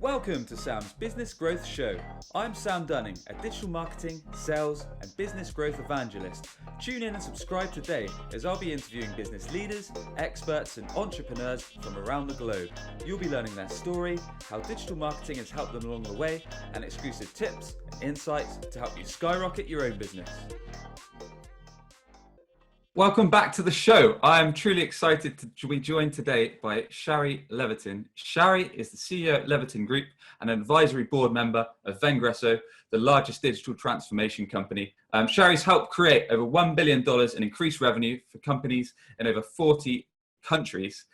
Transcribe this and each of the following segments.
Welcome to Sam's Business Growth Show. I'm Sam Dunning, a digital marketing, sales, and business growth evangelist. Tune in and subscribe today as I'll be interviewing business leaders, experts, and entrepreneurs from around the globe. You'll be learning their story, how digital marketing has helped them along the way, and exclusive tips and insights to help you skyrocket your own business. Welcome back to the show. I am truly excited to be joined today by Shari Levitin. Shari is the CEO at Levitin Group and an advisory board member of Vengreso, the largest digital transformation company. Shari's helped create over $1 billion in increased revenue for companies in over 40 countries.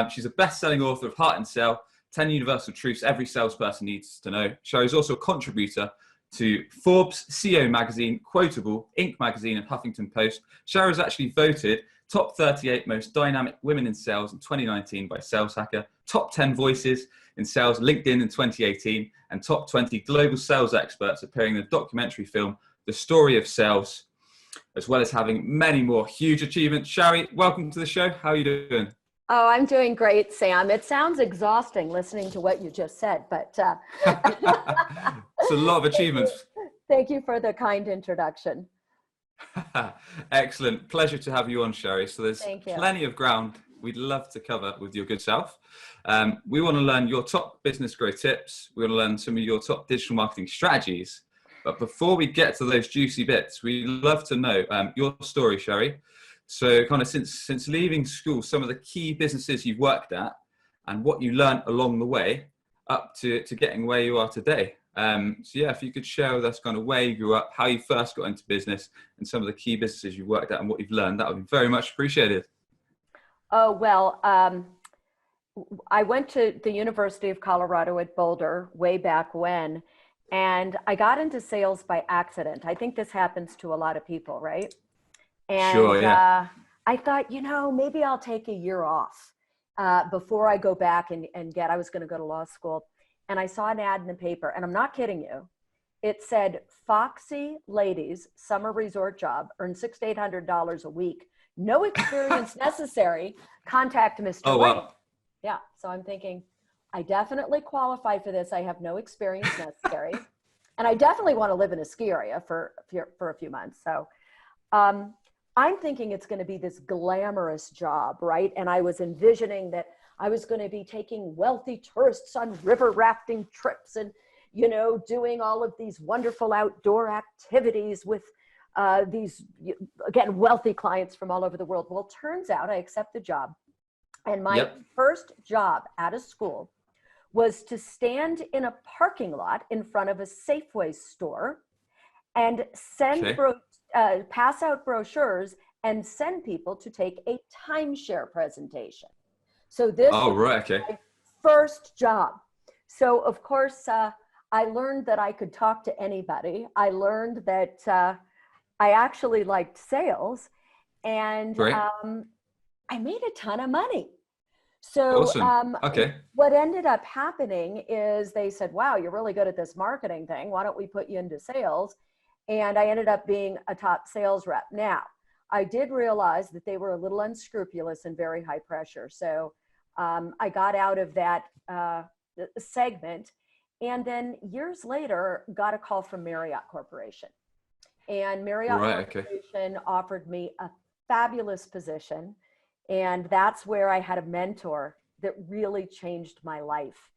She's a best-selling author of Heart and Sale, 10 Universal Truths Every Salesperson Needs to Know. Shari's also a contributor to Forbes, CEO Magazine, Quotable, Inc. Magazine, and Huffington Post. Shari was actually voted top 38 most dynamic women in sales in 2019 by Sales Hacker, top 10 voices in sales LinkedIn in 2018, and top 20 global sales experts appearing in the documentary film, The Story of Sales, as well as having many more huge achievements. Shari, welcome to the show. How are you doing? Oh, I'm doing great, Sam. It sounds exhausting listening to what you just said, but it's a lot of achievements. Thank you for the kind introduction. Excellent. Pleasure to have you on, Shari. So there's Thank you. Plenty of ground we'd love to cover with your good self. We want to learn your top business growth tips. We want to learn some of your top digital marketing strategies. But before we get to those juicy bits, we'd love to know your story, Shari. So kind of since leaving school, some of the key businesses you've worked at and what you learned along the way up to getting where you are today. So yeah, if you could share with us kind of where you grew up, how you first got into business and some of the key businesses you've worked at and what you've learned, that would be very much appreciated. Oh, well, I went to the University of Colorado at Boulder way back when, and I got into sales by accident. I think this happens to a lot of people, right? And Sure, yeah. I thought, maybe I'll take a year off before I go back and I was going to go to law school. And I saw an ad in the paper, and I'm not kidding you. It said, Foxy ladies, summer resort job, earn $600 to $800 a week. No experience necessary. Contact Mr. Oh, White. wow. Yeah. So I'm thinking, I definitely qualify for this. I have no experience necessary. And I definitely want to live in a ski area for a few months. So I'm thinking it's going to be this glamorous job, right? And I was envisioning that I was going to be taking wealthy tourists on river rafting trips and, doing all of these wonderful outdoor activities with these, again, wealthy clients from all over the world. Well, turns out I accept the job. And my first job out of school was to stand in a parking lot in front of a Safeway store and pass out brochures and send people to take a timeshare presentation. So this was my first job. So of course, I learned that I could talk to anybody. I learned that I actually liked sales, and I made a ton of money. So awesome. What ended up happening is they said, wow, you're really good at this marketing thing. Why don't we put you into sales? And I ended up being a top sales rep. Now, I did realize that they were a little unscrupulous and very high pressure. So I got out of that segment, and then years later, got a call from Marriott Corporation. And Marriott Corporation offered me a fabulous position. And that's where I had a mentor that really changed my life.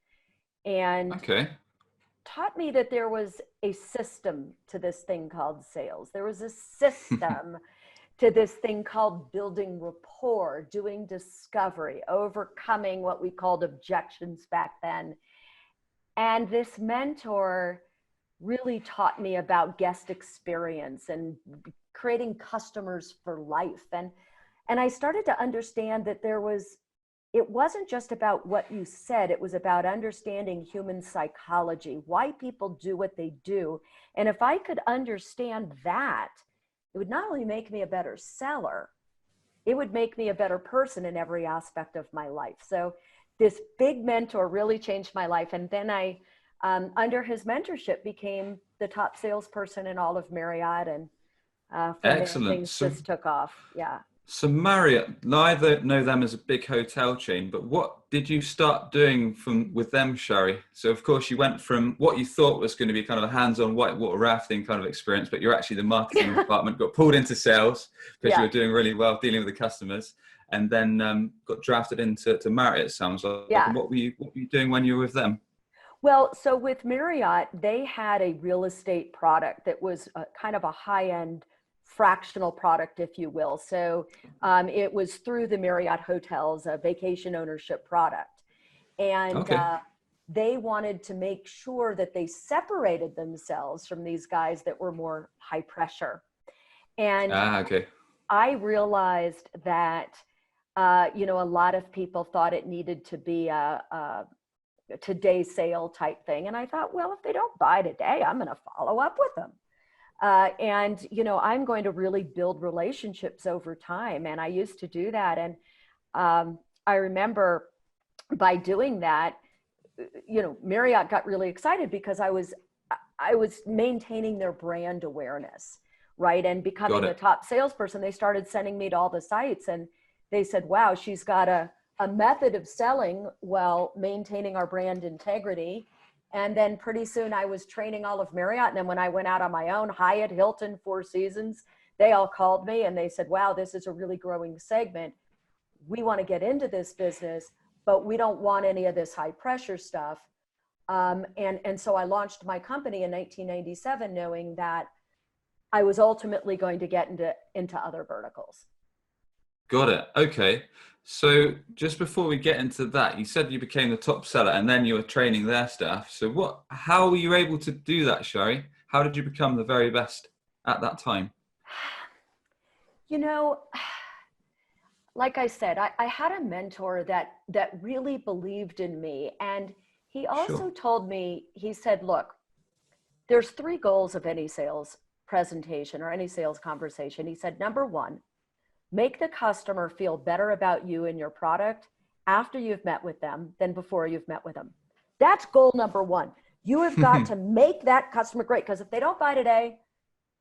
And taught me that there was a system to this thing called sales. There was a system to this thing called building rapport, doing discovery, overcoming what we called objections back then. And this mentor really taught me about guest experience and creating customers for life. And I started to understand that it wasn't just about what you said, it was about understanding human psychology, why people do what they do. And if I could understand that, it would not only make me a better seller, it would make me a better person in every aspect of my life. So this big mentor really changed my life. And then I, under his mentorship, became the top salesperson in all of Marriott, and from there, things just took off. Yeah. So Marriott, neither know them as a big hotel chain, but what did you start doing with them, Shari? So of course you went from what you thought was going to be kind of a hands-on whitewater rafting kind of experience, but you're actually the marketing department, got pulled into sales because you Yeah. were doing really well dealing with the customers, and then got drafted into Marriott, it sounds like. Yeah. And what were you doing when you were with them? Well, so with Marriott, they had a real estate product that was kind of a high-end fractional product, if you will. So it was through the Marriott hotels, a vacation ownership product. And Okay. they wanted to make sure that they separated themselves from these guys that were more high pressure. And Ah, okay. I realized that, a lot of people thought it needed to be a today sale type thing. And I thought, well, if they don't buy today, I'm going to follow up with them. I'm going to really build relationships over time. And I used to do that. And I remember by doing that, Marriott got really excited because I was maintaining their brand awareness, right? And becoming Got the it. top salesperson. They started sending me to all the sites and they said, wow, she's got a method of selling while maintaining our brand integrity. And then pretty soon I was training all of Marriott. And then when I went out on my own, Hyatt, Hilton, Four Seasons, they all called me and they said, wow, this is a really growing segment. We want to get into this business, but we don't want any of this high pressure stuff. And so I launched my company in 1997, knowing that I was ultimately going to get into other verticals. Got it. Okay. So just before we get into that, you said you became the top seller and then you were training their staff. So how were you able to do that, Shari? How did you become the very best at that time? You know, like I said, I had a mentor that really believed in me. And he Sure. also told me, he said, look, there's three goals of any sales presentation or any sales conversation. He said, number one, make the customer feel better about you and your product after you've met with them than before you've met with them. That's goal number one. You have got to make that customer great, because if they don't buy today,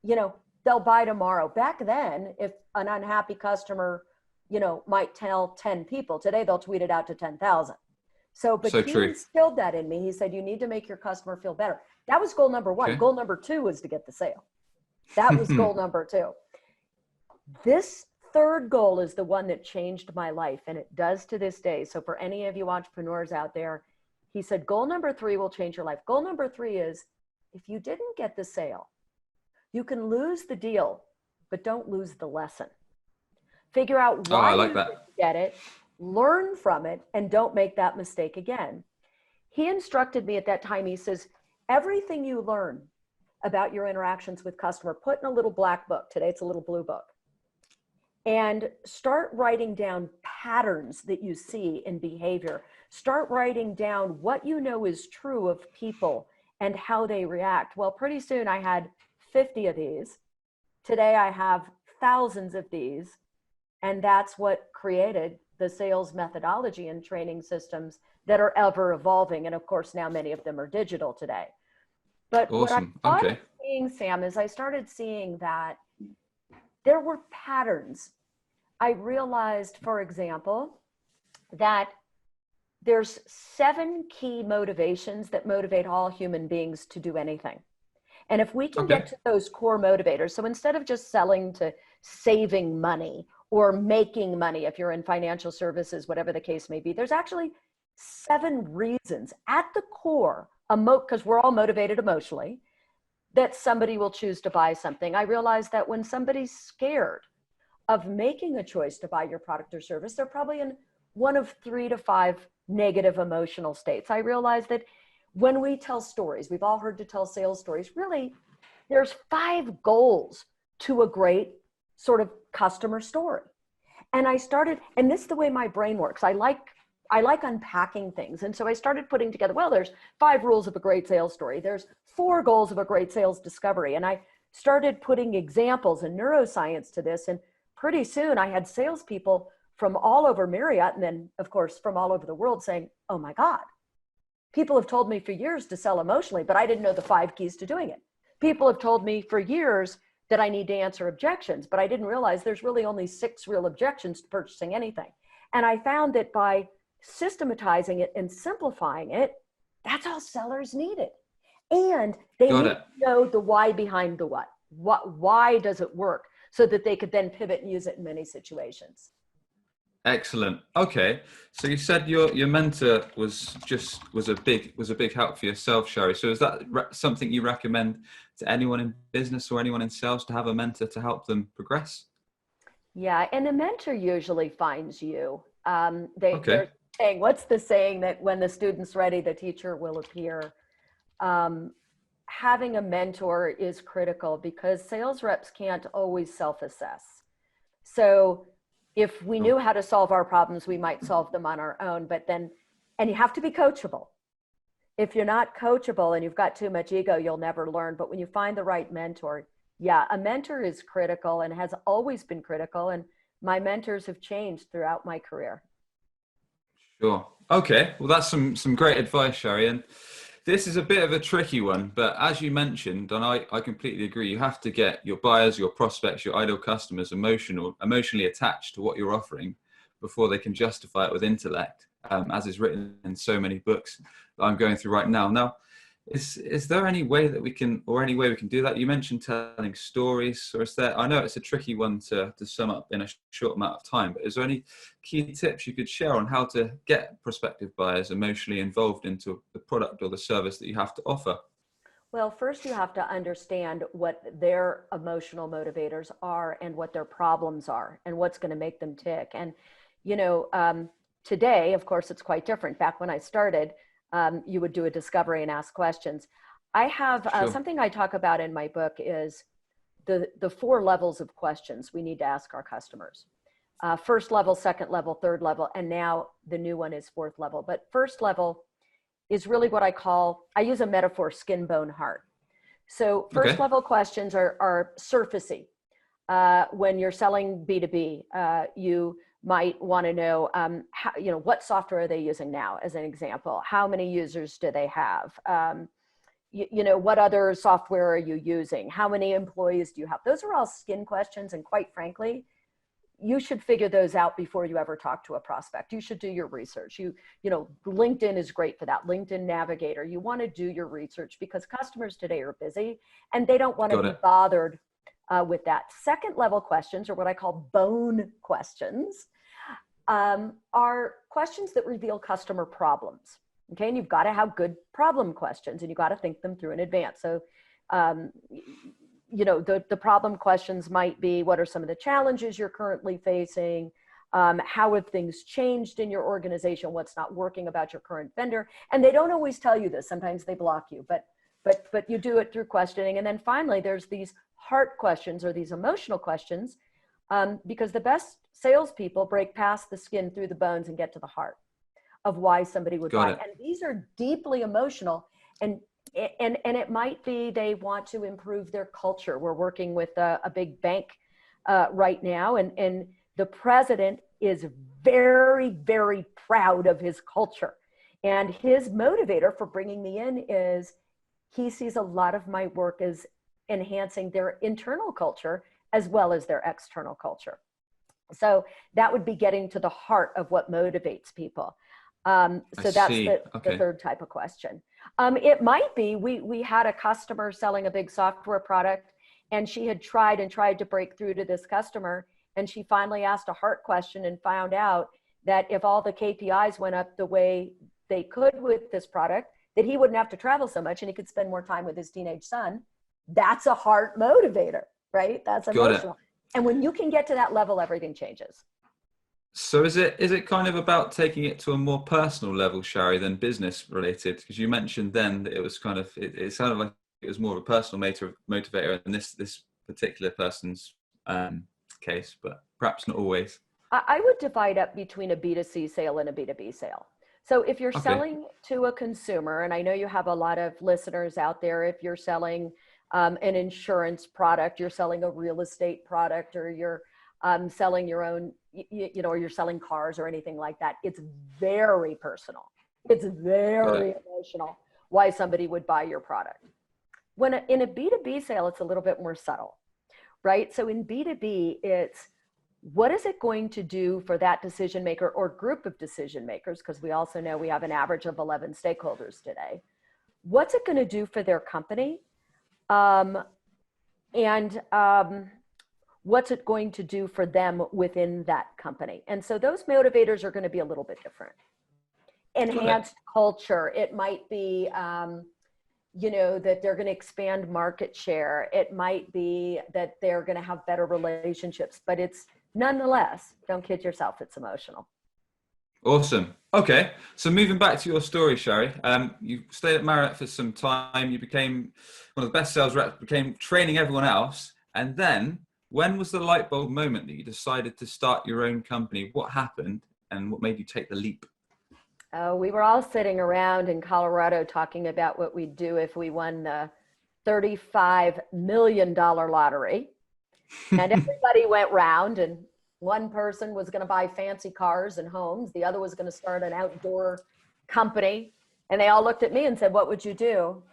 they'll buy tomorrow. Back then, if an unhappy customer, might tell 10 people, today they'll tweet it out to 10,000. But So he true. instilled that in me. He said, you need to make your customer feel better. That was goal number one. Okay. Goal number two was to get the sale. That was goal number two. This third goal is the one that changed my life, and it does to this day. So for any of you entrepreneurs out there, he said, goal number three will change your life. Goal number three is, if you didn't get the sale, you can lose the deal, but don't lose the lesson. Figure out Oh, I why you like didn't that. get it, learn from it, and don't make that mistake again. He instructed me at that time, he says, everything you learn about your interactions with customer, put in a little black book. Today it's a little blue book. And start writing down patterns that you see in behavior. Start writing down what you know is true of people and how they react. Well, pretty soon I had 50 of these. Today I have thousands of these. And that's what created the sales methodology and training systems that are ever evolving. And of course, now many of them are digital today. But what I Awesome. started Okay. seeing, Sam, is I started seeing that there were patterns. I realized, for example, that there's 7 key motivations that motivate all human beings to do anything. And if we can get Okay. to those core motivators, so instead of just selling to saving money or making money, if you're in financial services, whatever the case may be, there's actually 7 reasons at the core, because we're all motivated emotionally, that somebody will choose to buy something. I realized that when somebody's scared of making a choice to buy your product or service, they're probably in one of 3 to 5 negative emotional states. I realized that when we tell stories, we've all heard to tell sales stories, really, there's 5 goals to a great sort of customer story. And I started, and this is the way my brain works. I like unpacking things. And so I started putting together, well, there's 5 rules of a great sales story. There's 4 goals of a great sales discovery. And I started putting examples and neuroscience to this. And pretty soon I had salespeople from all over Marriott, and then of course from all over the world, saying, oh my God, people have told me for years to sell emotionally, but I didn't know the 5 keys to doing it. People have told me for years that I need to answer objections, but I didn't realize there's really only 6 real objections to purchasing anything. And I found that by systematizing it and simplifying it, that's all sellers needed. And they Got need it. to know the why behind the what. Why does it work? So that they could then pivot and use it in many situations. Excellent. Okay, so you said your mentor was a big help for yourself, Shari. So is that something you recommend to anyone in business or anyone in sales, to have a mentor to help them progress? Yeah, and a mentor usually finds you. Okay. They're saying, what's the saying that when the student's ready, the teacher will appear? Having a mentor is critical because sales reps can't always self-assess. So if we knew how to solve our problems, we might solve them on our own, and you have to be coachable. If you're not coachable and you've got too much ego, you'll never learn. But when you find the right mentor, yeah, a mentor is critical and has always been critical. And my mentors have changed throughout my career. Sure. Okay. Well, that's some great advice, Shari. And this is a bit of a tricky one, but as you mentioned, and I completely agree, you have to get your buyers, your prospects, your ideal customers emotionally attached to what you're offering before they can justify it with intellect, as is written in so many books that I'm going through right now. Now, is there any way that we can do that? You mentioned telling stories, or is there, I know it's a tricky one to sum up in a short amount of time, but is there any key tips you could share on how to get prospective buyers emotionally involved into the product or the service that you have to offer? Well, first you have to understand what their emotional motivators are and what their problems are and what's going to make them tick. And, today, of course, it's quite different. Back when I started, you would do a discovery and ask questions. I have Sure. something I talk about in my book is the 4 levels of questions we need to ask our customers. First level, second level, third level, and now the new one is 4th level. But first level is really what I use a metaphor, skin, bone, heart. So first Okay. level questions are surfacey. When you're selling B2B, you might want to know, what software are they using now, as an example? How many users do they have? What other software are you using? How many employees do you have? Those are all skin questions. And quite frankly, you should figure those out before you ever talk to a prospect. You should do your research. LinkedIn is great for that. LinkedIn Navigator. You want to do your research because customers today are busy and they don't want to be bothered with that. Second level questions, or what I call bone questions, are questions that reveal customer problems. Okay, and you've got to have good problem questions and you've got to think them through in advance. So, the problem questions might be, what are some of the challenges you're currently facing? How have things changed in your organization? What's not working about your current vendor? And they don't always tell you this. Sometimes they block you, but you do it through questioning. And then finally, there's these heart questions, or these emotional questions, because the best salespeople break past the skin through the bones and get to the heart of why somebody would buy. And these are deeply emotional, and it might be they want to improve their culture. We're working with a big bank right now, and the president is very, very proud of his culture. And his motivator for bringing me in is he sees a lot of my work as enhancing their internal culture as well as their external culture. So that would be getting to the heart of what motivates people. So that's the third type of question. It might be, we had a customer selling a big software product, and she had tried to break through to this customer. And she finally asked a heart question and found out that if all the KPIs went up the way they could with this product, that he wouldn't have to travel so much and he could spend more time with his teenage son. That's a heart motivator, right? That's emotional. And when you can get to that level, everything changes. So is it kind of about taking it to a more personal level, Shari, than business related? Because you mentioned then that it was kind of, it sounded like it was more of a personal motivator in this particular person's case, but perhaps not always. I would divide up between a B2C sale and a B2B sale. So if you're selling to a consumer, and I know you have a lot of listeners out there, if you're selling an insurance product, you're selling a real estate product, or you're selling your own, or you're selling cars or anything like that, it's very personal. It's very emotional why somebody would buy your product. In a B2B sale, it's a little bit more subtle. right? So in B2B, it's what is it going to do for that decision maker or group of decision makers? Because we also know we have an average of 11 stakeholders today. What's it going to do for their company? And what's it going to do for them within that company? And so those motivators are going to be a little bit different. Enhanced culture. It might be, that they're going to expand market share. It might be that they're going to have better relationships, but it's nonetheless, don't kid yourself, it's emotional. Awesome. Okay. So moving back to your story, Shari, you stayed at Marriott for some time. You became one of the best sales reps, became training everyone else. And then when was the light bulb moment that you decided to start your own company? What happened and what made you take the leap? We were all sitting around in Colorado talking about what we'd do if we won the $35 million lottery. And everybody went round, and one person was going to buy fancy cars and homes. The other was going to start an outdoor company. And they all looked at me and said, what would you do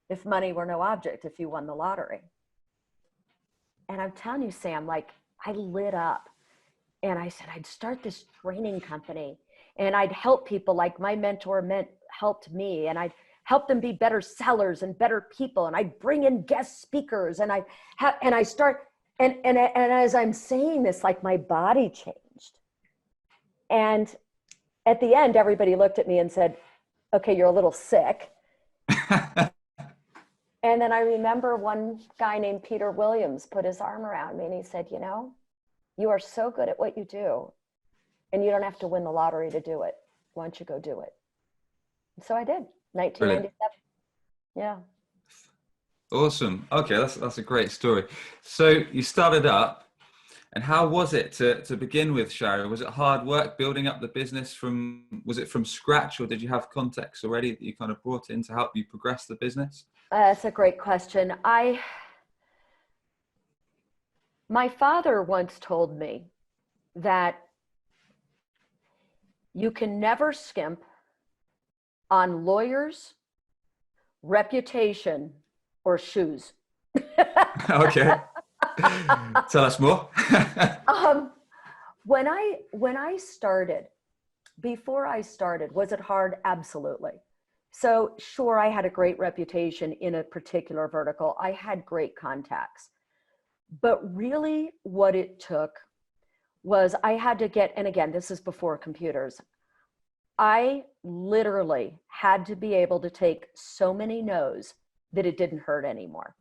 if money were no object, if you won the lottery? And I'm telling you, Sam, like I lit up and I said, I'd start this training company and I'd help people like my mentor helped me, and I'd help them be better sellers and better people. And I'd bring in guest speakers and And as I'm saying this, like my body changed. And at the end, everybody looked at me and said, okay, you're a little sick. And then I remember one guy named Peter Williams put his arm around me and he said, you are so good at what you do and you don't have to win the lottery to do it. Why don't you go do it? And so I did, 1997. Brilliant. Yeah. Awesome. Okay, that's a great story. So you started up, and how was it to begin with, Shari? Was it hard work building up the business was it from scratch, or did you have contacts already that you kind of brought in to help you progress the business? That's a great question. My father once told me that you can never skimp on lawyers, reputation, or shoes. Okay. Tell us more. When I started, before I started, was it hard? Absolutely. So sure, I had a great reputation in a particular vertical. I had great contacts. But really what it took was I had to get, and again, this is before computers, I literally had to be able to take so many no's that it didn't hurt anymore.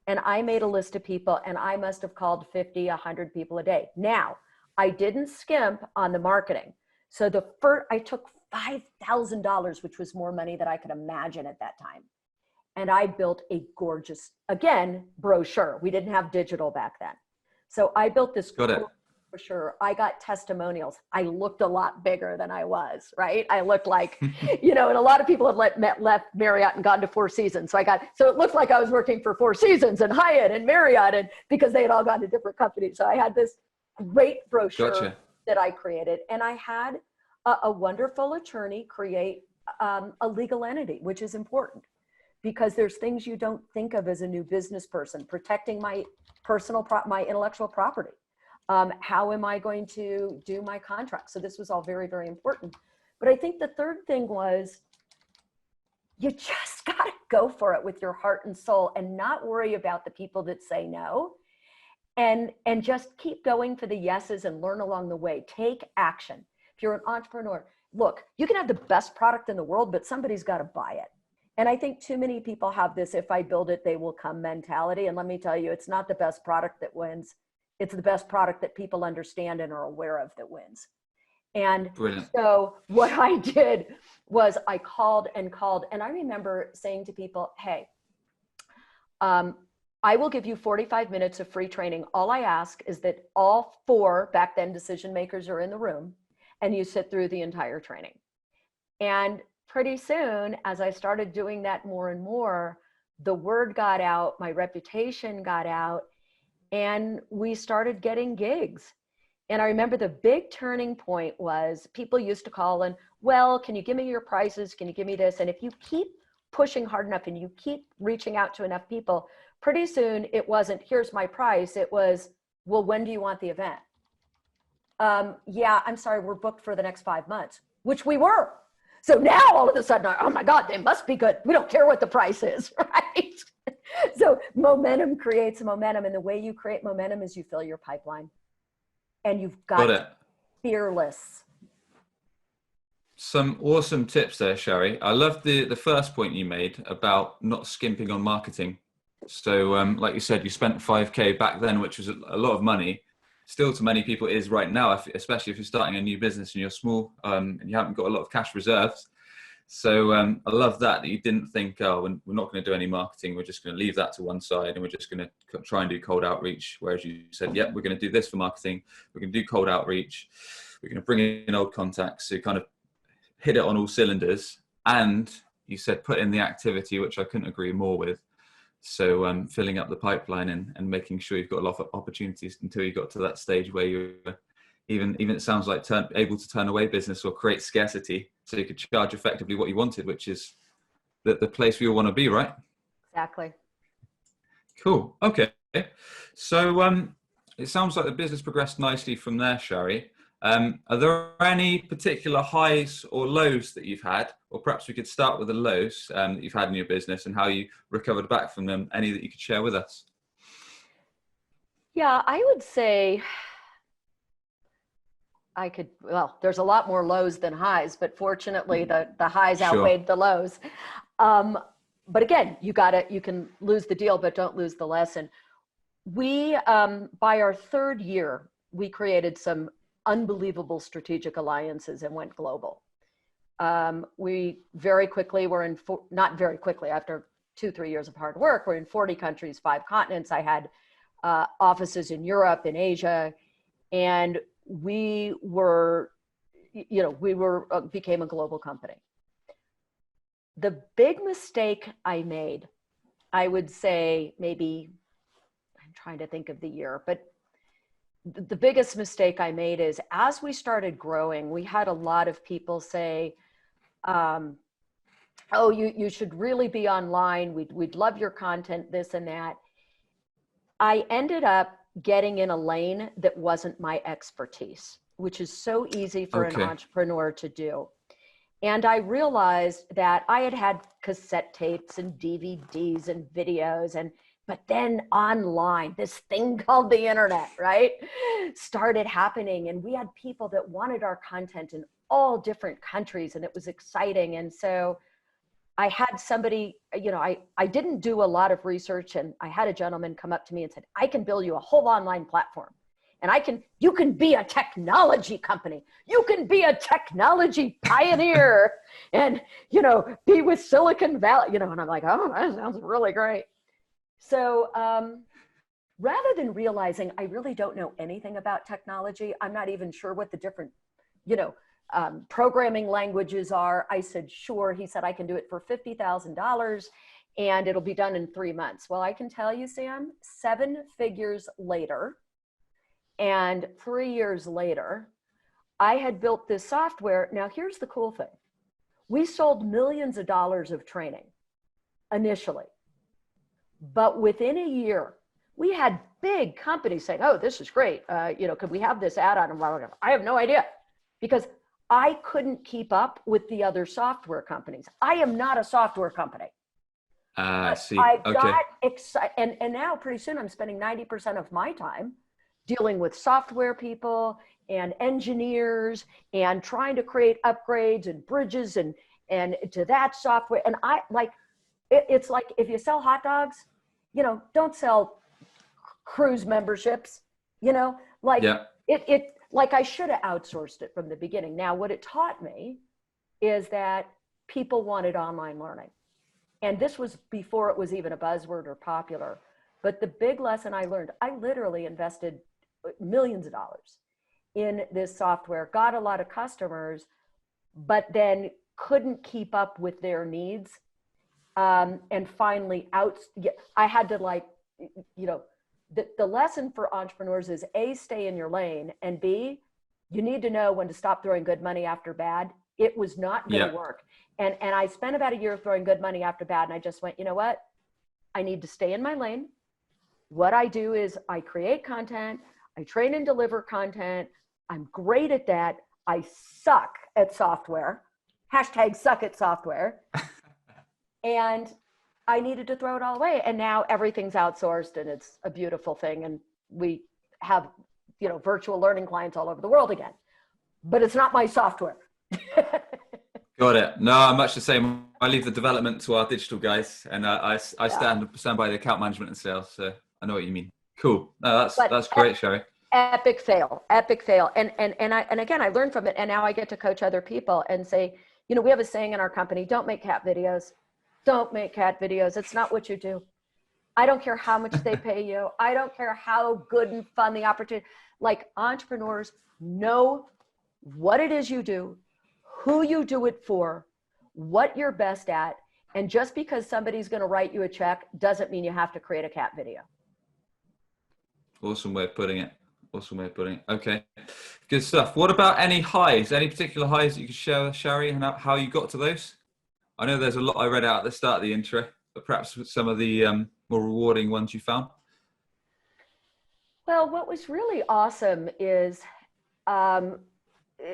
And I made a list of people, and I must have called 50, 100 people a day. Now, I didn't skimp on the marketing. So I took $5,000, which was more money than I could imagine at that time. And I built a gorgeous, again, brochure. We didn't have digital back then. So I built this brochure. I got testimonials. I looked a lot bigger than I was, right? I looked like, and a lot of people have left Marriott and gone to Four Seasons. So it looked like I was working for Four Seasons and Hyatt and Marriott, and because they had all gone to different companies. So I had this great brochure that I created, and I had a wonderful attorney create a legal entity, which is important because there's things you don't think of as a new business person, protecting my my intellectual property. How am I going to do my contract? So this was all very, very important. But I think the third thing was you just got to go for it with your heart and soul and not worry about the people that say no. And just keep going for the yeses and learn along the way. Take action. If you're an entrepreneur, look, you can have the best product in the world, but somebody's got to buy it. And I think too many people have this, if I build it, they will come mentality. And let me tell you, it's not the best product that wins. It's the best product that people understand and are aware of that wins. And Brilliant. So what I did was I called, and I remember saying to people, hey, I will give you 45 minutes of free training. All I ask is that all 4 back then decision makers are in the room and you sit through the entire training. And pretty soon, as I started doing that more and more, the word got out, my reputation got out, and we started getting gigs. And I remember the big turning point was people used to call and, well, can you give me your prices? Can you give me this? And if you keep pushing hard enough and you keep reaching out to enough people, pretty soon it wasn't, here's my price. It was, well, when do you want the event? Yeah, I'm sorry, we're booked for the next 5 months, which we were. So now all of a sudden, oh my God, they must be good. We don't care what the price is, right? So momentum creates momentum. And the way you create momentum is you fill your pipeline. And you've got to be fearless. Some awesome tips there, Shari. I love the first point you made about not skimping on marketing. So like you said, you spent 5K back then, which was a lot of money. Still to many people is right now, especially if you're starting a new business and you're small and you haven't got a lot of cash reserves. So I love that you didn't think, oh, we're not going to do any marketing. We're just going to leave that to one side and we're just going to try and do cold outreach. Whereas you said, yep, we're going to do this for marketing. We're going to do cold outreach. We're going to bring in old contacts. So you kind of hit it on all cylinders. And you said put in the activity, which I couldn't agree more with. So filling up the pipeline and making sure you've got a lot of opportunities until you got to that stage where you're even it sounds like able to turn away business or create scarcity so you could charge effectively what you wanted, which is the place we all want to be, right? Exactly. Cool. Okay. So it sounds like the business progressed nicely from there, Shari. Are there any particular highs or lows that you've had, or perhaps we could start with the lows that you've had in your business and how you recovered back from them? Any that you could share with us? Yeah, I would say well, there's a lot more lows than highs, but fortunately the highs outweighed the lows. But again, you can lose the deal, but don't lose the lesson. We, by our third year, we created some unbelievable strategic alliances and went global. We very quickly were in, not very quickly, after 2-3 years of hard work, we're in 40 countries, 5 continents. I had offices in Europe, in Asia, and we were, became a global company. The big mistake I made, I would say maybe, I'm trying to think of the year, but the biggest mistake I made is as we started growing, we had a lot of people say, oh, you should really be online. We'd love your content, this and that. I ended up getting in a lane that wasn't my expertise, which is so easy for an entrepreneur to do. And I realized that I had cassette tapes and DVDs and videos, but then online, this thing called the internet, right, started happening. And we had people that wanted our content in all different countries, and it was exciting. And so I had somebody, I didn't do a lot of research, and I had a gentleman come up to me and said, I can build you a whole online platform. And you can be a technology company. You can be a technology pioneer and, be with Silicon Valley, and I'm like, oh, that sounds really great. So rather than realizing I really don't know anything about technology, I'm not even sure what the different, programming languages are. I said, sure. He said, I can do it for $50,000 and it'll be done in 3 months. Well, I can tell you, Sam, 7 figures later and 3 years later, I had built this software. Now, here's the cool thing. We sold millions of dollars of training initially, but within a year, we had big companies saying, oh, this is great. Could we have this add-on? And I have no idea, because I couldn't keep up with the other software companies. I am not a software company. See. I got excited. And now pretty soon I'm spending 90% of my time dealing with software people and engineers and trying to create upgrades and bridges and to that software. And it's like, if you sell hot dogs, don't sell cruise memberships, like I should have outsourced it from the beginning. Now, what it taught me is that people wanted online learning. And this was before it was even a buzzword or popular. But the big lesson I learned, I literally invested millions of dollars in this software, got a lot of customers, but then couldn't keep up with their needs. And finally I had to the lesson for entrepreneurs is A, stay in your lane, and B, you need to know when to stop throwing good money after bad. It was not going to work. And I spent about a year throwing good money after bad. And I just went, you know what? I need to stay in my lane. What I do is I create content, I train and deliver content. I'm great at that. I suck at software. Hashtag suck at software. And I needed to throw it all away. And now everything's outsourced and it's a beautiful thing. And we have, you know, virtual learning clients all over the world again, but it's not my software. Got it. No, I'm much the same. I leave the development to our digital guys, and I stand by the account management and sales. So I know what you mean. Cool. No, that's great, Shari. Epic fail. And again, I learned from it, and now I get to coach other people and say, you know, we have a saying in our company: don't make cat videos. Don't make cat videos. It's not what you do. I don't care how much they pay you. I don't care how good and fun the opportunity. Like, entrepreneurs know what it is you do, who you do it for, what you're best at. And just because somebody's going to write you a check doesn't mean you have to create a cat video. Awesome way of putting it. Awesome way of putting it. Okay, good stuff. What about any highs? Any particular highs that you could share, Shari, and how you got to those? I know there's a lot I read out at the start of the intro, but perhaps some of the more rewarding ones you found. Well, what was really awesome is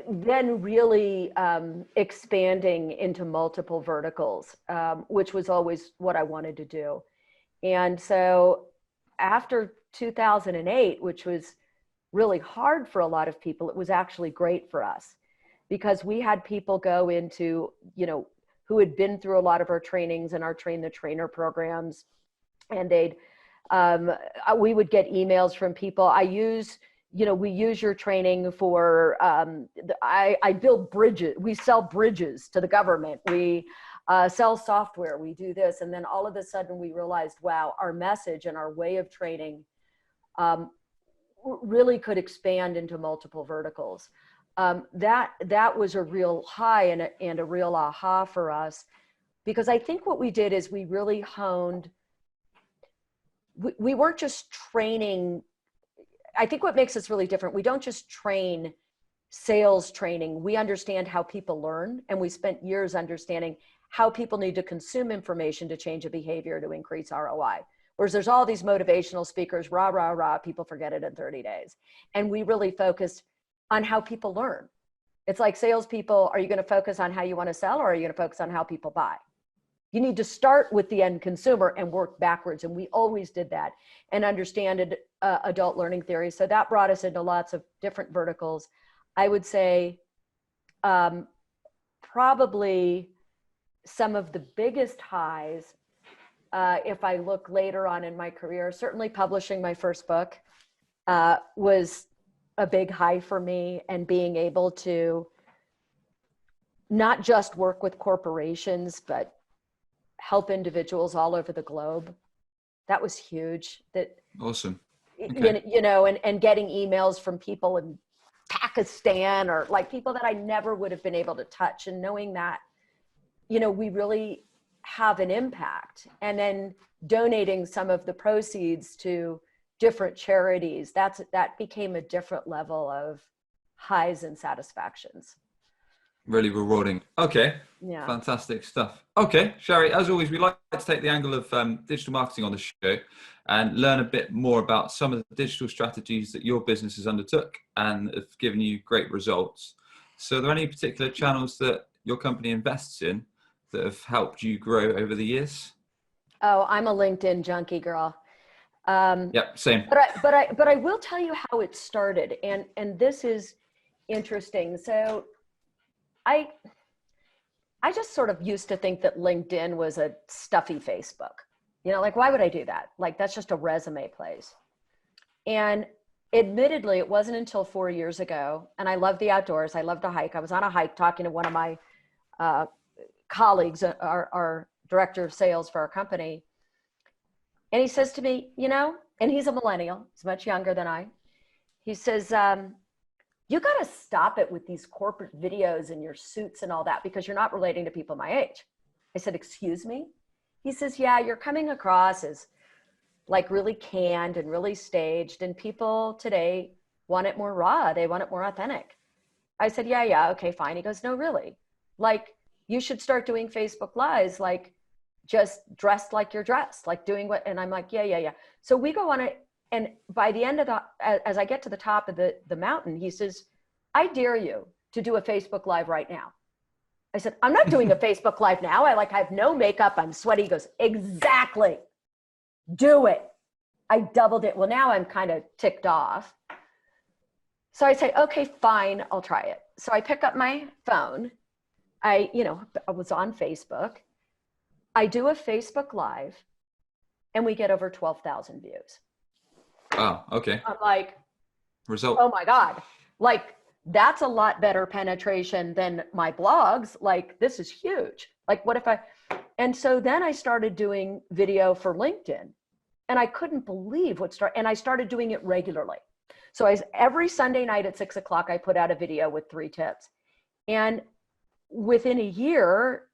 then really expanding into multiple verticals, which was always what I wanted to do. And so after 2008, which was really hard for a lot of people, it was actually great for us because we had people go into, you know, who had been through a lot of our trainings and our train the trainer programs. And we would get emails from people. We use your training for, I build bridges. We sell bridges to the government. We sell software. We do this. And then all of a sudden we realized, wow, our message and our way of training really could expand into multiple verticals. That was a real high and a real aha for us, because I think what we did is we really honed, we weren't just training. I think what makes us really different, we don't just train sales training. We understand how people learn, and we spent years understanding how people need to consume information to change a behavior to increase ROI. Whereas there's all these motivational speakers, rah, rah, rah, people forget it in 30 days. And we really focused on how people learn. It's like salespeople, are you going to focus on how you want to sell, or are you going to focus on how people buy? You need to start with the end consumer and work backwards. And we always did that and understood adult learning theory. So that brought us into lots of different verticals. I would say probably some of the biggest highs, if I look later on in my career, certainly publishing my first book was a big high for me, and being able to not just work with corporations, but help individuals all over the globe. That was huge. That awesome. Okay. You know, and getting emails from people in Pakistan, or like people that I never would have been able to touch, and knowing that, you know, we really have an impact, and then donating some of the proceeds to different charities. That became a different level of highs and satisfactions. Really rewarding. Okay. Yeah. Fantastic stuff. Okay, Shari, as always, we like to take the angle of digital marketing on the show and learn a bit more about some of the digital strategies that your business has undertook and have given you great results. So are there any particular channels that your company invests in that have helped you grow over the years? Oh, I'm a LinkedIn junkie, girl. Yep, same. But I will tell you how it started, and this is interesting. So I just sort of used to think that LinkedIn was a stuffy Facebook. You know, like, why would I do that? Like, that's just a resume place. And admittedly, it wasn't until 4 years ago, and I love the outdoors. I love to hike. I was on a hike talking to one of my colleagues, our director of sales for our company. And he says to me, you know, and he's a millennial, he's much younger than I. He says, you got to stop it with these corporate videos and your suits and all that, because you're not relating to people my age. I said, excuse me? He says, yeah, you're coming across as like really canned and really staged, and people today want it more raw. They want it more authentic. I said, yeah, okay, fine. He goes, no, really. Like, you should start doing Facebook Lives. Like, just dressed like you're dressed, like doing what, and I'm like, yeah. So we go on it. And by the end of as I get to the top of the mountain, he says, I dare you to do a Facebook Live right now. I said, I'm not doing a Facebook Live now. I have no makeup. I'm sweaty. He goes, exactly. Do it. I doubled it. Well, now I'm kind of ticked off. So I say, okay, fine, I'll try it. So I pick up my phone. I was on Facebook. I do a Facebook Live and we get over 12,000 views. Oh, okay. I'm like, result. Oh my God. Like, that's a lot better penetration than my blogs. Like, this is huge. Like, what if and so then I started doing video for LinkedIn and I couldn't believe and I started doing it regularly. So every Sunday night at 6 o'clock, I put out a video with 3 tips. And within a year,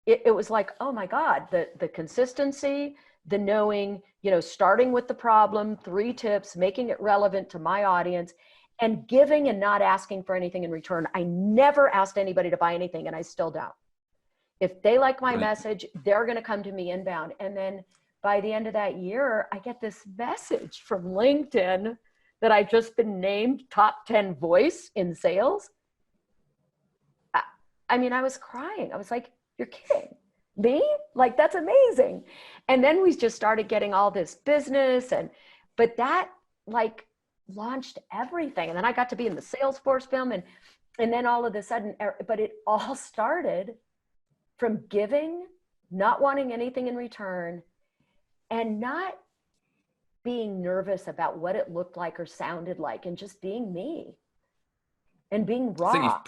it was like, oh my God, the consistency, the knowing, starting with the problem, 3 tips, making it relevant to my audience, and giving and not asking for anything in return. I never asked anybody to buy anything, and I still don't. If they like my message, they're going to come to me inbound. And then by the end of that year, I get this message from LinkedIn that I've just been named top 10 voice in sales. I mean, I was crying. I was like, you're kidding me? Like, that's amazing. And then we just started getting all this business, but that like launched everything. And then I got to be in the Salesforce film, and then all of a sudden, but it all started from giving, not wanting anything in return, and not being nervous about what it looked like or sounded like, and just being me and being raw.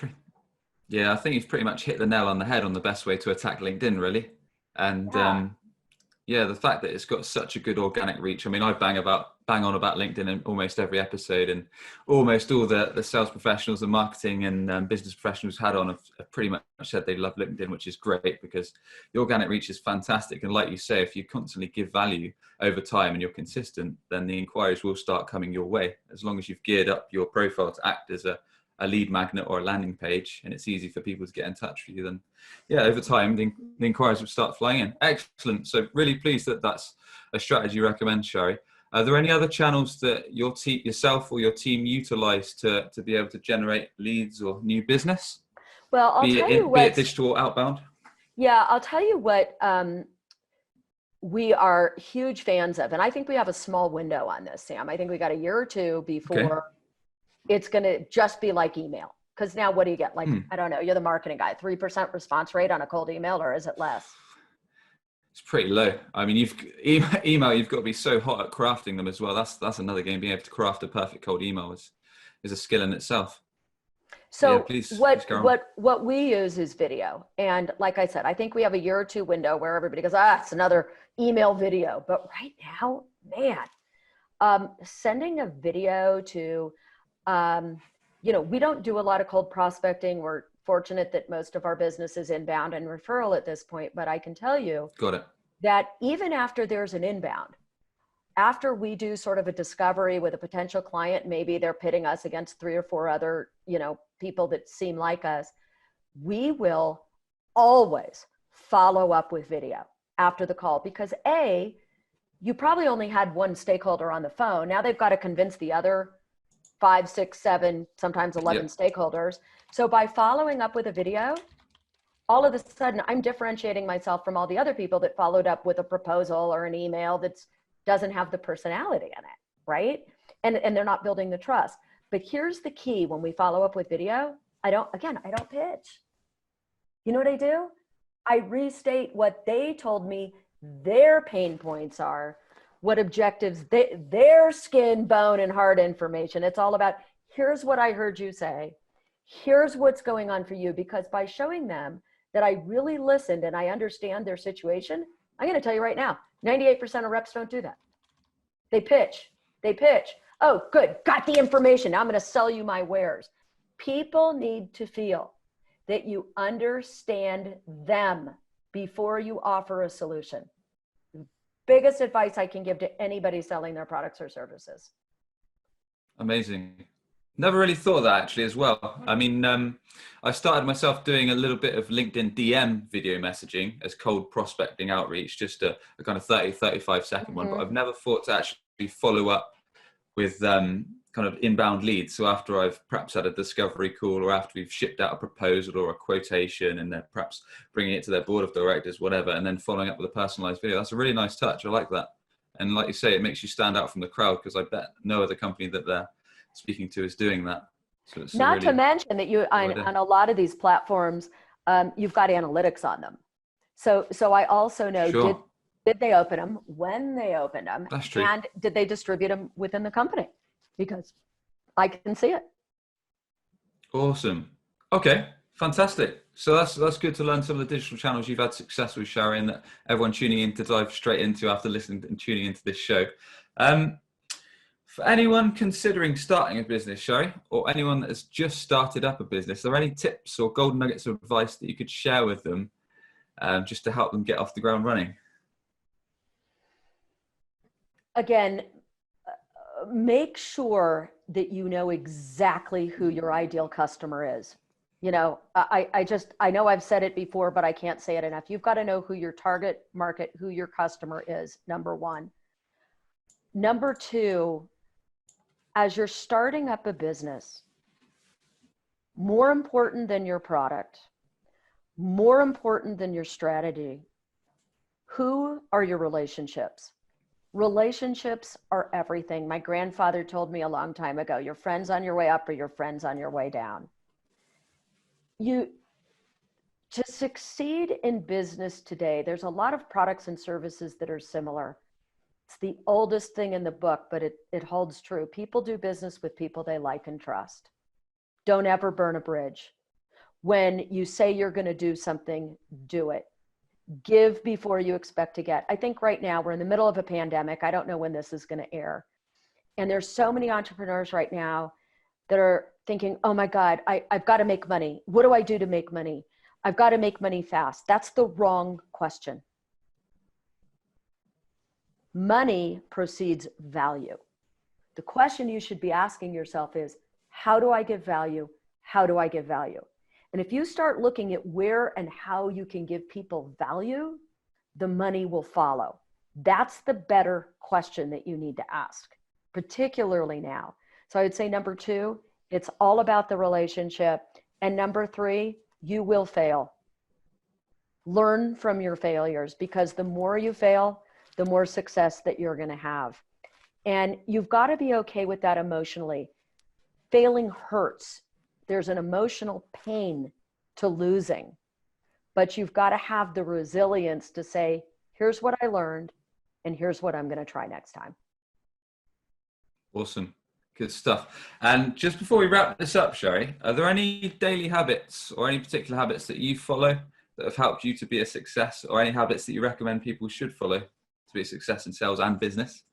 I think you've pretty much hit the nail on the head on the best way to attack LinkedIn, really. And the fact that it's got such a good organic reach. I mean, I bang on about LinkedIn in almost every episode, and almost all the sales professionals and marketing and business professionals had on have pretty much said they love LinkedIn, which is great because the organic reach is fantastic. And like you say, if you constantly give value over time and you're consistent, then the inquiries will start coming your way. As long as you've geared up your profile to act as a lead magnet or a landing page, and it's easy for people to get in touch with you, then over time the inquiries will start flying in. Excellent. So really pleased that that's a strategy you recommend, Shari. Are there any other channels that yourself or your team utilize to be able to generate leads or new business? Well, I'll tell you what, be it digital or outbound. Yeah, I'll tell you what we are huge fans of, and I think we have a small window on this, Sam. I think we got a year or two before it's going to just be like email. Because now what do you get? Like, I don't know, you're the marketing guy, 3% response rate on a cold email, or is it less? It's pretty low. I mean, email, you've got to be so hot at crafting them as well. That's another game. Being able to craft a perfect cold email is a skill in itself. So what we use is video. And like I said, I think we have a year or two window where everybody goes, it's another email video. But right now, man, sending a video to, we don't do a lot of cold prospecting. We're fortunate that most of our business is inbound and referral at this point. But I can tell you that even after there's an inbound, after we do sort of a discovery with a potential client, maybe they're pitting us against 3 or 4 other, people that seem like us, we will always follow up with video after the call, because you probably only had one stakeholder on the phone. Now they've got to convince the other 5, 6, 7, sometimes 11 stakeholders. So by following up with a video, all of a sudden I'm differentiating myself from all the other people that followed up with a proposal or an email that doesn't have the personality in it, right? And they're not building the trust. But here's the key: when we follow up with video, I don't pitch. You know what I do? I restate what they told me their pain points are, what objectives, their skin, bone, and heart information. It's all about, here's what I heard you say. Here's what's going on for you. Because by showing them that I really listened and I understand their situation, I'm going to tell you right now, 98% of reps don't do that. They pitch. Oh, good. Got the information. Now I'm going to sell you my wares. People need to feel that you understand them before you offer a solution. Biggest advice I can give to anybody selling their products or services. Amazing. Never really thought of that actually as well. I mean, I started myself doing a little bit of LinkedIn DM video messaging as cold prospecting outreach, just a kind of 35 second one, but Mhm. I've never thought to actually follow up with kind of inbound leads. So after I've perhaps had a discovery call, or after we've shipped out a proposal or a quotation, and they're perhaps bringing it to their board of directors, whatever, and then following up with a personalized video. That's a really nice touch. I like that. And like you say, it makes you stand out from the crowd, because I bet no other company that they're speaking to is doing that. So it's a Not to really mention that you cool idea. on a lot of these platforms, you've got analytics on them. So I also know, Sure, did they open them, when they opened them, that's true. and did they distribute them within the company? Because I can see it. Awesome. Okay, fantastic. So that's good to learn some of the digital channels you've had success with, Shari, and that everyone tuning in to dive straight into after listening and tuning into this show. Um, for anyone considering starting a business, Shari, or anyone that has just started up a business, are there any tips or golden nuggets of advice that you could share with them, just to help them get off the ground running? Again, make sure that you know exactly who your ideal customer is. You know, I know I've said it before, but I can't say it enough. You've got to know who your target market, who your customer is, number one. Number two, as you're starting up a business, more important than your product, more important than your strategy, who are your relationships? Relationships are everything. My grandfather told me a long time ago, your friends on your way up or your friends on your way down. You To succeed in business today, there's a lot of products and services that are similar. It's the oldest thing in the book, but it holds true. People do business with people they like and trust. Don't ever burn a bridge. When you say you're going to do something, do it. Give before you expect to get. I think right now we're in the middle of a pandemic. I don't know when this is going to air. And there's so many entrepreneurs right now that are thinking, oh my God, I've got to make money. What do I do to make money? I've got to make money fast. That's the wrong question. Money precedes value. The question you should be asking yourself is, how do I give value? How do I give value? And if you start looking at where and how you can give people value, the money will follow. That's the better question that you need to ask, particularly now. So I would say number two, it's all about the relationship. And number three, you will fail. Learn from your failures, because the more you fail, the more success that you're going to have. And you've got to be okay with that emotionally. Failing hurts. There's an emotional pain to losing, but you've got to have the resilience to say, here's what I learned, and here's what I'm going to try next time. Awesome. Good stuff. And just before we wrap this up, Shari, are there any daily habits or any particular habits that you follow that have helped you to be a success, or any habits that you recommend people should follow to be a success in sales and business?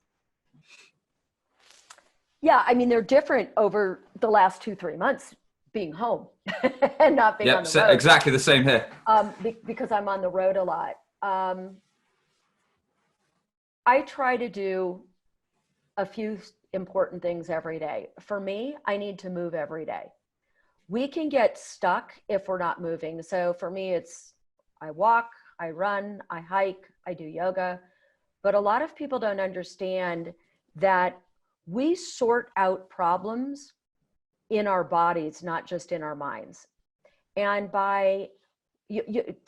Yeah, I mean, they're different over the last 2, 3 months being home and not being on Yep, the so road. exactly the same here. Because I'm on the road a lot. I try to do a few important things every day. For me, I need to move every day. We can get stuck if we're not moving. So for me, it's I walk, I run, I hike, I do yoga. But a lot of people don't understand that we sort out problems in our bodies, not just in our minds. And by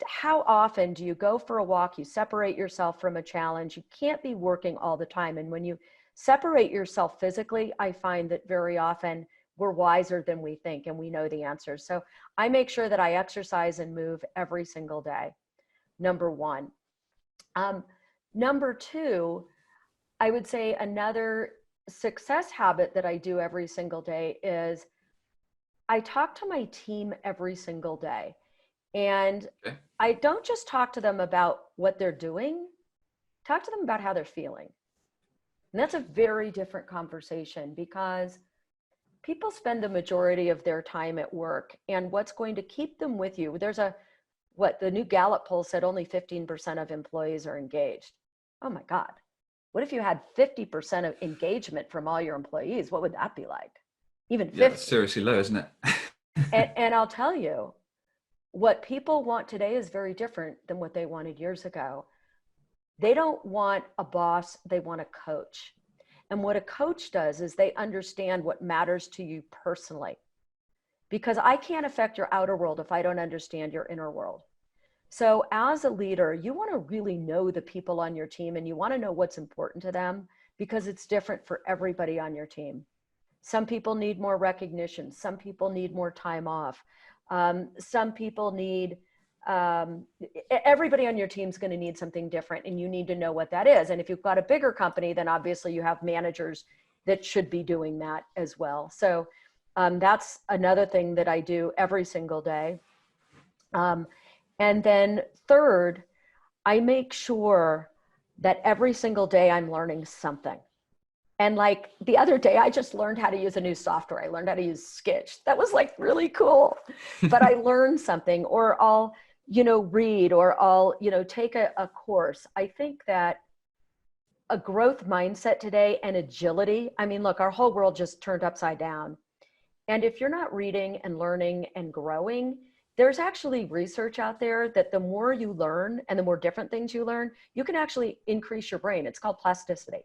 how often do you go for a walk, you separate yourself from a challenge? You can't be working all the time. And when you separate yourself physically, I find that very often we're wiser than we think and we know the answers. So I make sure that I exercise and move every single day. Number one. Number two, I would say another success habit that I do every single day is I talk to my team every single day. And Okay. I don't just talk to them about what they're doing, talk to them about how they're feeling. And that's a very different conversation, because people spend the majority of their time at work, and what's going to keep them with you, the new Gallup poll said only 15% of employees are engaged. Oh my God. What if you had 50% of engagement from all your employees? What would that be like? even Yeah, 50. that's seriously low, isn't it? And I'll tell you, what people want today is very different than what they wanted years ago. They don't want a boss, they want a coach. And what a coach does is they understand what matters to you personally. Because I can't affect your outer world if I don't understand your inner world. So as a leader, you want to really know the people on your team, and you want to know what's important to them, because it's different for everybody on your team. Some people need more recognition. Some people need more time off. Some people need, everybody on your team is going to need something different, and you need to know what that is. And if you've got a bigger company, then obviously you have managers that should be doing that as well. So that's another thing that I do every single day. And then third, I make sure that every single day I'm learning something. And like the other day, I just learned how to use a new software. I learned how to use Sketch. That was like really cool. But I learned something, or I'll, read, or I'll, take a course. I think that a growth mindset today and agility, I mean, look, our whole world just turned upside down. And if you're not reading and learning and growing, there's actually research out there that the more you learn and the more different things you learn, you can actually increase your brain. It's called plasticity.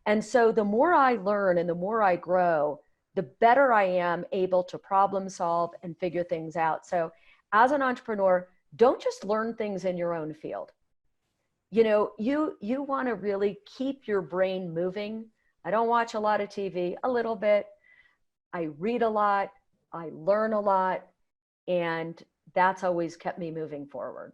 And so the more I learn and the more I grow, the better I am able to problem solve and figure things out. So as an entrepreneur, don't just learn things in your own field. You want to really keep your brain moving. I don't watch a lot of TV, a little bit. I read a lot, I learn a lot, and that's always kept me moving forward.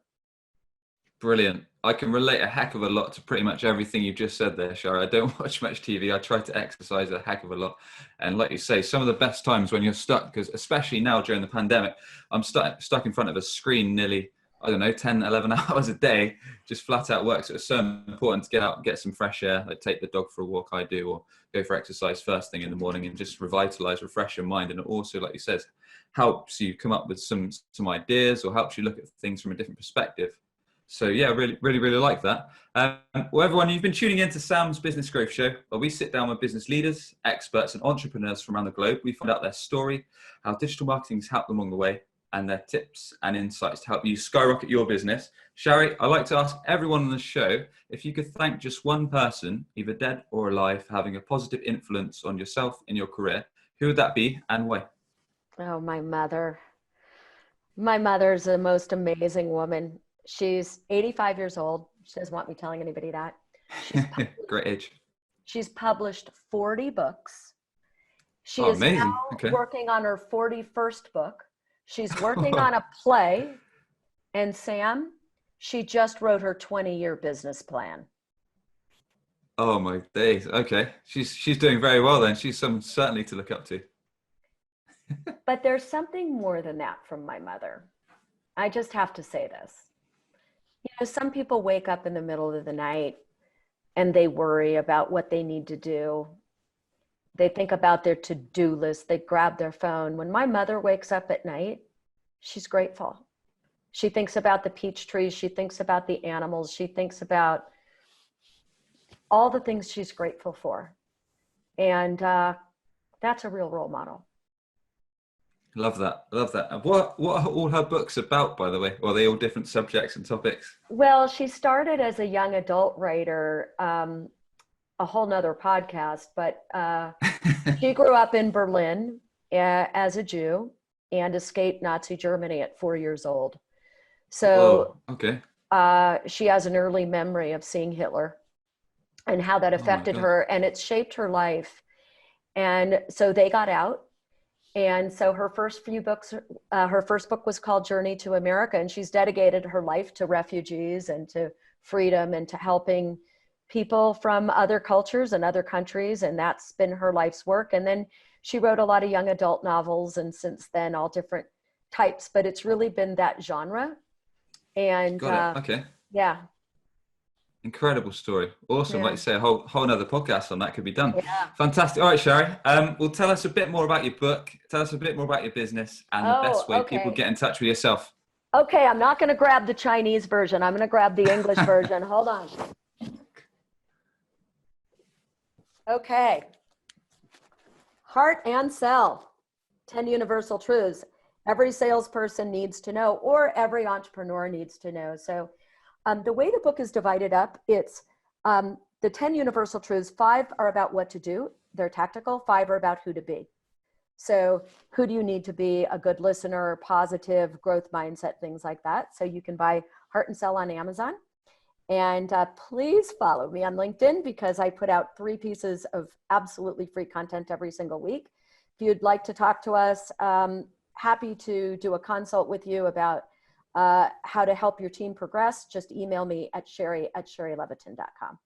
Brilliant. I can relate a heck of a lot to pretty much everything you've just said there, Shari. I don't watch much TV. I try to exercise a heck of a lot. And like you say, some of the best times when you're stuck, because especially now during the pandemic, I'm stuck in front of a screen nearly, 10, 11 hours a day, just flat out work. So it's so important to get out, get some fresh air, like take the dog for a walk, I do, or go for exercise first thing in the morning and just revitalize, refresh your mind. And it also, like you said, helps you come up with some ideas, or helps you look at things from a different perspective. So yeah, really, really, really like that. Well, everyone, you've been tuning in to Sam's Business Growth Show, where we sit down with business leaders, experts, and entrepreneurs from around the globe. We find out their story, how digital marketing has helped them along the way, and their tips and insights to help you skyrocket your business. Shari, I'd like to ask everyone on the show if you could thank just one person, either dead or alive, for having a positive influence on yourself in your career. Who would that be and why? Oh, my mother. My mother's the most amazing woman. She's 85 years old. She doesn't want me telling anybody that. Great age. She's published 40 books. She Oh, is now amazing. Okay. working on her 41st book. She's working on a play. And Sam, she just wrote her 20-year business plan. Oh my days. Okay. She's doing very well then. She's certainly to look up to. But there's something more than that from my mother. I just have to say this. Some people wake up in the middle of the night and they worry about what they need to do. They think about their to-do list. They grab their phone. When my mother wakes up at night, she's grateful. She thinks about the peach trees. She thinks about the animals. She thinks about all the things she's grateful for. And that's a real role model. Love that. Love that. And what are all her books about, by the way? Or are they all different subjects and topics? Well, she started as a young adult writer, a whole nother podcast, but she grew up in Berlin as a Jew and escaped Nazi Germany at 4 years old. So whoa, okay. She has an early memory of seeing Hitler and how that affected her, and it's shaped her life. And so they got out. And so her first few books, her first book was called Journey to America, and she's dedicated her life to refugees and to freedom and to helping people from other cultures and other countries. And that's been her life's work. And then she wrote a lot of young adult novels, and since then all different types, but it's really been that genre. And got it. Okay. Yeah. Incredible story. Awesome. Yeah. Like you say, a whole other podcast on that could be done. Yeah. Fantastic. All right, Shari. Well, tell us a bit more about your book. Tell us a bit more about your business and the best way people get in touch with yourself. Okay, I'm not going to grab the Chinese version. I'm going to grab the English version. Hold on. Okay. Heart and sell. 10 universal truths every salesperson needs to know, or every entrepreneur needs to know. So the way the book is divided up, it's the 10 universal truths. 5 are about what to do. They're tactical. 5 are about who to be. So who do you need to be? A good listener, positive, growth mindset, things like that. So you can buy Heart and Sell on Amazon. And please follow me on LinkedIn, because I put out 3 pieces of absolutely free content every single week. If you'd like to talk to us, happy to do a consult with you about how to help your team progress. Just email me at Shari@ShariLevitin.com.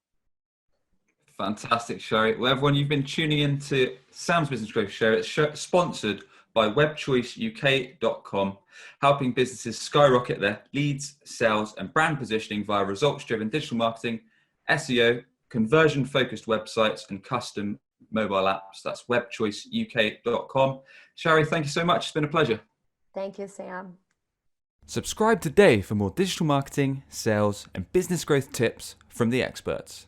Fantastic, Shari. Well, everyone, you've been tuning in to Sam's Business Growth Show. It's sponsored by webchoiceuk.com, helping businesses skyrocket their leads, sales, and brand positioning via results-driven digital marketing, SEO, conversion-focused websites, and custom mobile apps. That's webchoiceuk.com. Shari, thank you so much. It's been a pleasure. Thank you, Sam. Subscribe today for more digital marketing, sales, and business growth tips from the experts.